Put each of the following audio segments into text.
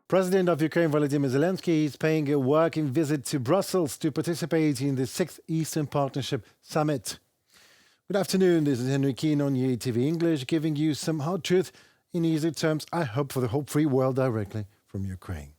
President of Ukraine Volodymyr Zelensky is paying a working visit to Brussels to participate in the 6th Eastern Partnership Summit. Good afternoon, this is Henry Keane on UATV English, giving you some hard truth in easy terms, I hope, for the whole free world directly from Ukraine.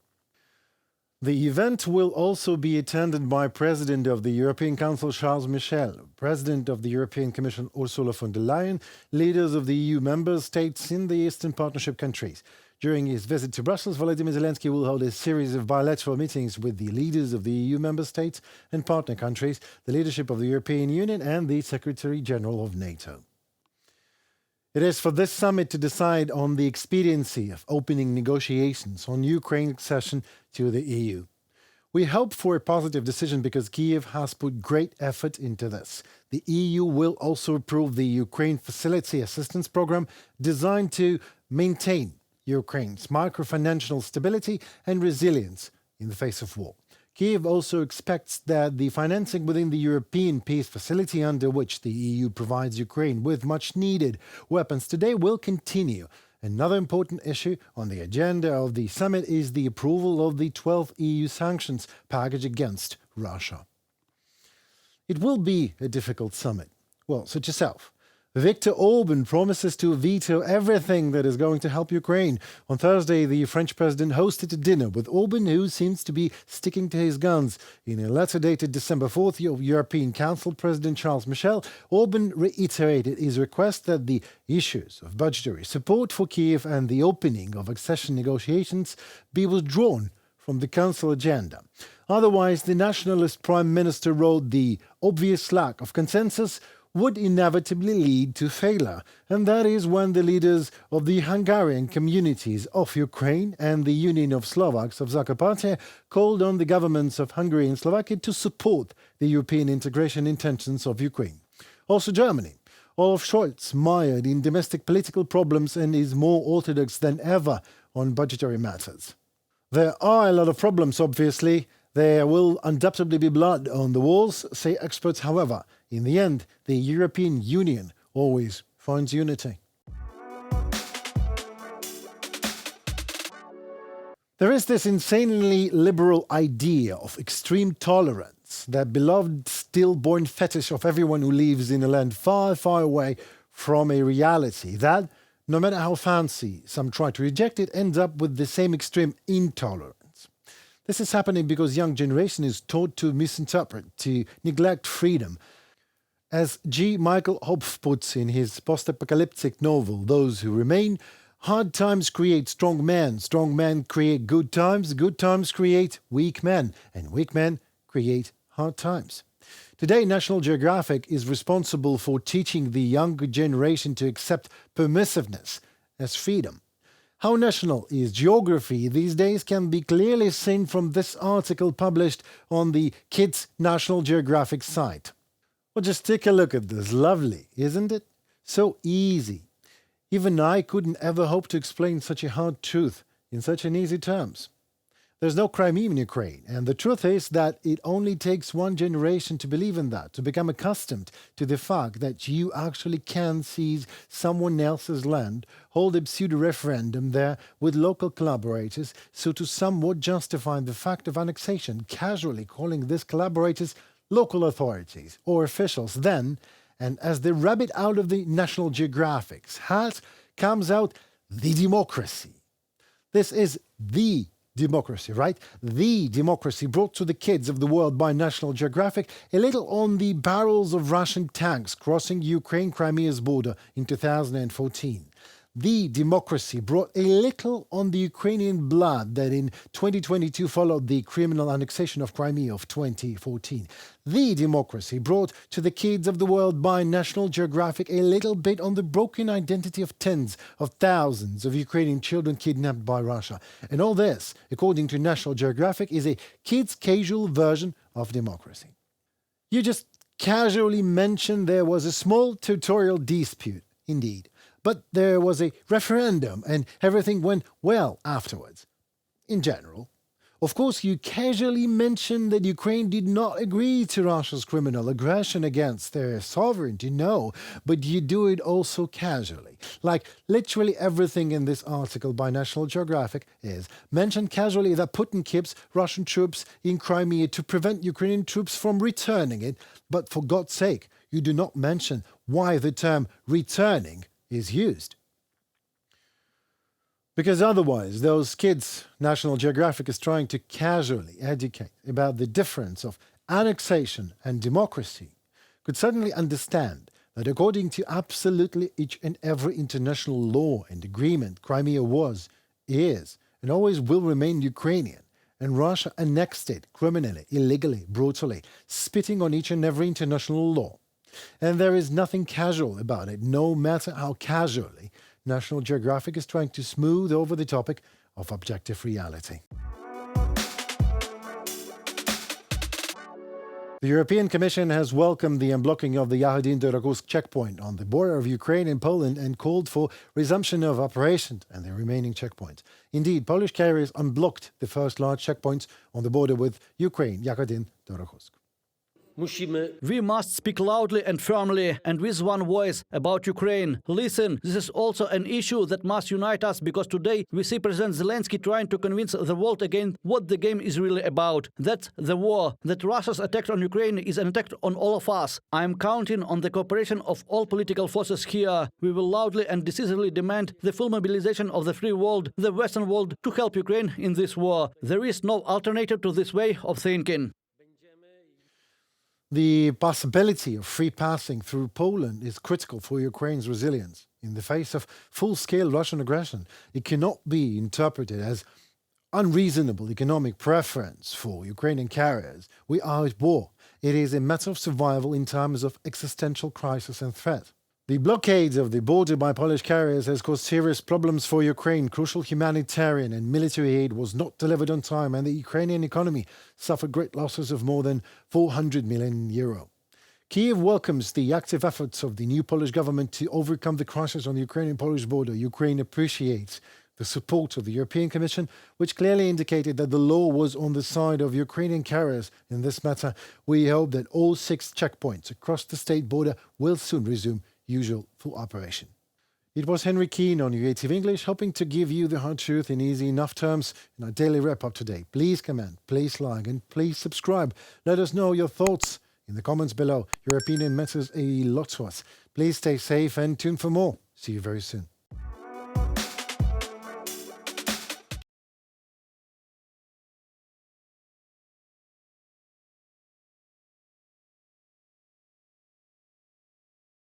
The event will also be attended by President of the European Council Charles Michel, President of the European Commission Ursula von der Leyen, leaders of the EU member states in the Eastern Partnership countries. During his visit to Brussels, Volodymyr Zelensky will hold a series of bilateral meetings with the leaders of the EU member states and partner countries, the leadership of the European Union and the Secretary-General of NATO. It is for this summit to decide on the expediency of opening negotiations on Ukraine's accession to the EU. We hope for a positive decision because Kyiv has put great effort into this. The EU will also approve the Ukraine Facility Assistance Program designed to maintain Ukraine's microfinancial stability and resilience in the face of war. Kyiv also expects that the financing within the European Peace Facility, under which the EU provides Ukraine with much-needed weapons today, will continue. Another important issue on the agenda of the summit is the approval of the 12th EU sanctions package against Russia. It will be a difficult summit. Well, suit yourself. Viktor Orban promises to veto everything that is going to help Ukraine. On Thursday, the French president hosted a dinner with Orban, who seems to be sticking to his guns. In a letter dated December 4th, the European Council President Charles Michel, Orban reiterated his request that the issues of budgetary support for Kyiv and the opening of accession negotiations be withdrawn from the Council agenda. Otherwise, the nationalist prime minister wrote, the obvious lack of consensus would inevitably lead to failure, and that is when the leaders of the Hungarian communities of Ukraine and the Union of Slovaks of Zakarpattia called on the governments of Hungary and Slovakia to support the European integration intentions of Ukraine. Also Germany. Olaf Scholz mired in domestic political problems and is more orthodox than ever on budgetary matters. There are a lot of problems, obviously. There will undoubtedly be blood on the walls, say experts. However, in the end, the European Union always finds unity. There is this insanely liberal idea of extreme tolerance, that beloved stillborn fetish of everyone who lives in a land far, far away from a reality that, no matter how fancy some try to reject it, ends up with the same extreme intolerance. This is happening because young generation is taught to misinterpret, to neglect freedom. As G. Michael Hopf puts in his post-apocalyptic novel, Those Who Remain, hard times create strong men create good times create weak men, and weak men create hard times. Today, National Geographic is responsible for teaching the younger generation to accept permissiveness as freedom. How national is geography these days can be clearly seen from this article published on the Kids National Geographic site. Well, just take a look at this. Lovely, isn't it? So easy. Even I couldn't ever hope to explain such a hard truth in such an easy terms. There's no Crimea in Ukraine, and the truth is that it only takes one generation to believe in that, to become accustomed to the fact that you actually can seize someone else's land, hold a pseudo-referendum there with local collaborators, so to somewhat justify the fact of annexation, casually calling these collaborators local authorities or officials. Then, and as the rabbit out of the National Geographic's hat, comes out the democracy. This is the democracy, right? The democracy brought to the kids of the world by National Geographic a little on the barrels of Russian tanks crossing Ukraine-Crimea's border in 2014. The democracy brought a little on the Ukrainian blood that in 2022 followed the criminal annexation of Crimea of 2014. The democracy brought to the kids of the world by National Geographic a little bit on the broken identity of tens of thousands of Ukrainian children kidnapped by Russia. And all this, according to National Geographic, is a kids' casual version of democracy. You just casually mentioned there was a small territorial dispute, indeed. But there was a referendum and everything went well afterwards. In general. Of course, you casually mention that Ukraine did not agree to Russia's criminal aggression against their sovereignty, no, but you do it also casually. Like literally everything in this article by National Geographic is mentioned casually that Putin keeps Russian troops in Crimea to prevent Ukrainian troops from returning it, but for God's sake, you do not mention why the term returning is used. Because otherwise, those kids National Geographic is trying to casually educate about the difference of annexation and democracy could suddenly understand that according to absolutely each and every international law and agreement, Crimea was, is, and always will remain Ukrainian, and Russia annexed it criminally, illegally, brutally, spitting on each and every international law. And there is nothing casual about it, no matter how casually National Geographic is trying to smooth over the topic of objective reality. The European Commission has welcomed the unblocking of the Yahodin-Dorogusk checkpoint on the border of Ukraine and Poland and called for resumption of operations and the remaining checkpoints. Indeed, Polish carriers unblocked the first large checkpoints on the border with Ukraine, Yahodin-Dorogusk. We must speak loudly and firmly and with one voice about Ukraine. Listen, this is also an issue that must unite us because today we see President Zelensky trying to convince the world again what the game is really about. That's the war. That Russia's attack on Ukraine is an attack on all of us. I am counting on the cooperation of all political forces here. We will loudly and decisively demand the full mobilization of the free world, the Western world, to help Ukraine in this war. There is no alternative to this way of thinking. The possibility of free passing through Poland is critical for Ukraine's resilience. In the face of full-scale Russian aggression, it cannot be interpreted as unreasonable economic preference for Ukrainian carriers. We are at war. It is a matter of survival in times of existential crisis and threat. The blockade of the border by Polish carriers has caused serious problems for Ukraine. Crucial humanitarian and military aid was not delivered on time, and the Ukrainian economy suffered great losses of more than 400 million euro. Kyiv welcomes the active efforts of the new Polish government to overcome the crisis on the Ukrainian-Polish border. Ukraine appreciates the support of the European Commission, which clearly indicated that the law was on the side of Ukrainian carriers in this matter. We hope that all 6 checkpoints across the state border will soon resume usual full operation. It was Henry Keane on UATV English, hoping to give you the hard truth in easy enough terms in our daily wrap-up today. Please comment, please like, and please subscribe. Let us know your thoughts in the comments below. Your opinion matters a lot to us. Please stay safe and tune for more. See you very soon.